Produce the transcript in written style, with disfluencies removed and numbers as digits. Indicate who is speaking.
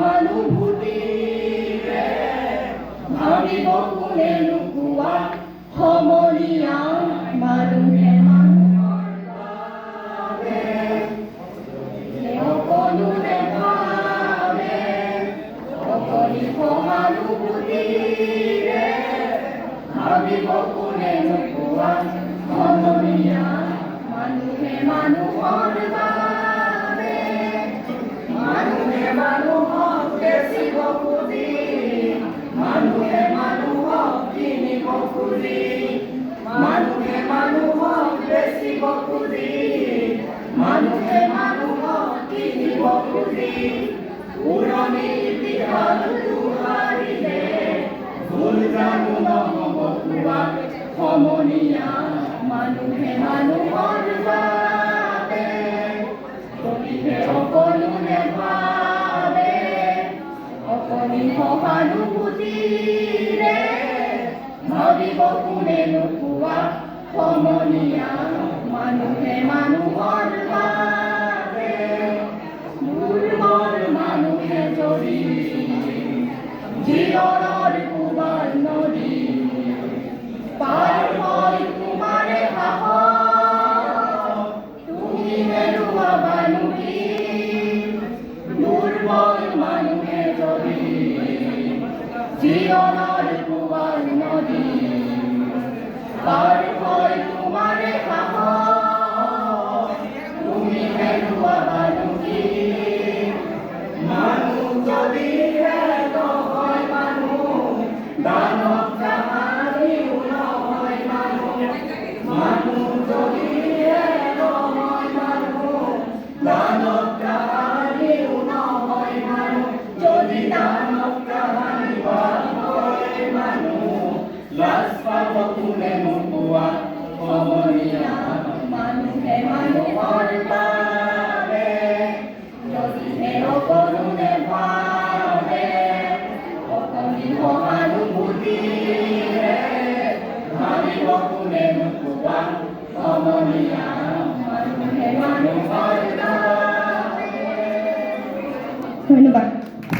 Speaker 1: সহানুভূতিৰে ভাবিব কোনে নোকোৱা সমনীয়া মানুহে মানুহৰ বাবে সকলো নেভাবে অকলি সহানুভূতিৰে ভাবিব কোনে নোকোৱা সমনীয়া মানুহে মানুহৰ বাবে মানুহে মানুহক বেচিব খুজি মানুহে মানুহক কিনিব খুজি মানুহে মানুহক বেচিব খুজি মানুহে মানুহক কিনিব খুজি পুৰণি ইতিহাস দোহাৰিলে ভুল জানো নহ'ব কোৱা সমনীয়া মানুহে মানুহৰ বাবে যদিহে সকলো নেভাবে অকণি সহানুভূতিৰে ভাবিব কোনে নোকোৱা সমনীয়া মানুহে মানুহৰ বাবে দুৰ্বল মানুহে যদি জীৱনৰ কোবাল নদী পাৰ হয় তোমাৰে সাহস তুমি হেৰুৱাবানো কি দুৰ্বল মানুহে যদি জীৱনৰ কোবাল নদী পাৰ হয় তোমাৰে সাহস তুমি হেৰুৱাবানো কি মানুহ যদিহে নহয় মানুহ দানৱ কাহানিও নহয় মানুহ মানুহ যদিহে নহয় মানুহ দানৱ কাহানিও নহয় মানুহ যদি দানৱ কাহানি বা হয় মানুহ লাজ পাব কোনে নোপোৱা সমনীয়া মানুহে মানুহৰ বাবে যদিহে সকলো নেভাবে অকণি সহানুভূতিৰে ভাবিব কোনে নোপোৱা সমনীয়া মানুহে মানুহৰ বাবে